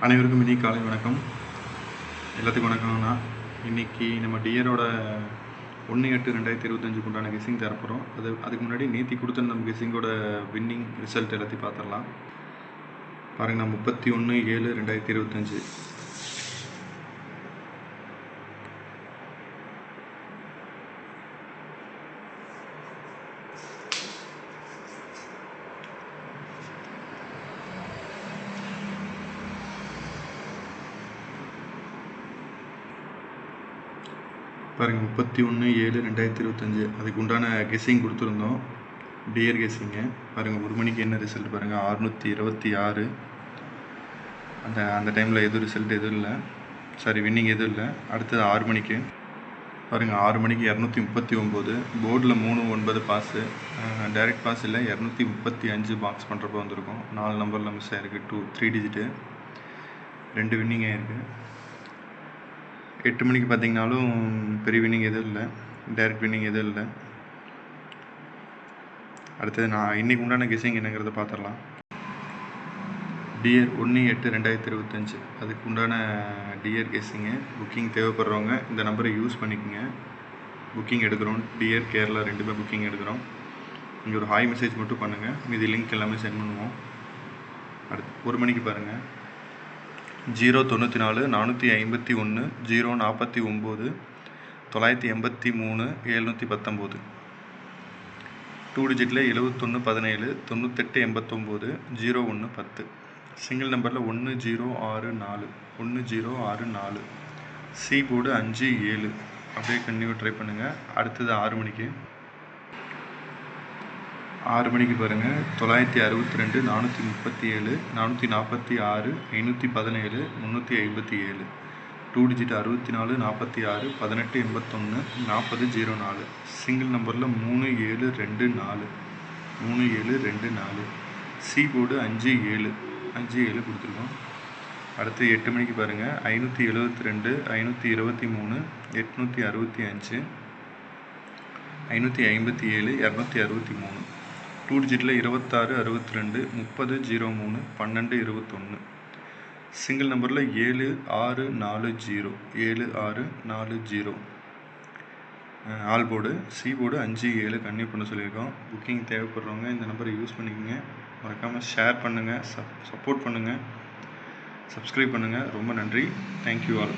அனைவருக்கும் இனி காலை வணக்கம். எல்லாத்துக்கும் வணக்கங்கண்ணா. இன்றைக்கி நம்ம டியரோட 1/8/2025 உண்டான கெஸ்ஸிங் தரப்போகிறோம். அதுக்கு முன்னாடி நேற்று கொடுத்த நம்ம கெஸ்ஸிங்கோட வின்னிங் ரிசல்ட் எல்லாத்தையும் பார்த்துடலாம். பாருங்கண்ணா, 31/7/2025. பாருங்கள், 31/7/2025 அதுக்கு உண்டான கெஸ்ஸிங் கொடுத்துருந்தோம். டியர் கெஸ்ஸிங்கு பாருங்கள். 1 மணிக்கு என்ன ரிசல்ட் பாருங்கள், 626. அந்த டைமில் எதுவும் ரிசல்ட் எதுவும் இல்லை, வின்னிங் எதுவும் இல்லை. அடுத்தது 6 மணிக்கு பாருங்கள், 6 மணிக்கு 239. போர்டில் 3/9 பாஸு, டைரக்ட் பாஸ் இல்லை. 235 பாக்ஸ் பண்ணுறப்போ வந்திருக்கும். 4 நம்பரில் மிஸ் ஆகிருக்கு. 3 டிஜிட்டு 2 வின்னிங் ஆகிருக்கு. 8 மணிக்கு பார்த்தீங்கனாலும் பெரிய வின்னிங் எதுவும் இல்லை, டைரக்ட் வின்னிங் எதுவும் இல்லை. அடுத்தது நான் இன்றைக்கி உண்டான கெஸ்ஸிங் என்னங்கிறத பார்த்துடலாம். டியர் 1/8/2025 அதுக்கு உண்டான டியர் கெஸ்ஸிங்கு. புக்கிங் தேவைப்படுறவங்க இந்த நம்பரை யூஸ் பண்ணிக்கோங்க. புக்கிங் எடுக்கிறோம், டியர் கேரளா 2 புக்கிங் எடுக்கிறோம். இங்கே ஒரு ஹாய் மெசேஜ் மட்டும் பண்ணுங்கள், மீதி லிங்க் எல்லாமே சென்ட் பண்ணுவோம். அடுத்து 1 மணிக்கு பாருங்கள், 094 451 049 983 719. 2 டிஜிட்டில் 7117 98 89 01 10. சிங்கிள் நம்பரில் 1064 1064. C board 57. அப்படியே கண்டினியூ ட்ரை பண்ணுங்கள். அடுத்தது 6 மணிக்கு பாருங்கள், 962 437 446 517 357. 2 டிஜிட் 64 46 18 81 40 04. சிங்கிள் நம்பரில் 3724 3724. சி போர்டு 57 கொடுத்துருக்கோம். அடுத்து 8 மணிக்கு பாருங்கள், 572 523 865 557 263. 2 டிஜிட்டில் 26 62 30 03 12 21. சிங்கிள் நம்பரில் 7640 7640. All board, C board 57 continue பண்ண சொல்லியிருக்கோம். புக்கிங் தேவைப்படுறவங்க இந்த நம்பரை யூஸ் பண்ணிக்கோங்க. மறக்காமல் ஷேர் பண்ணுங்கள், சப்போர்ட் பண்ணுங்கள், சப்ஸ்கிரைப் பண்ணுங்கள். ரொம்ப நன்றி. Thank you all.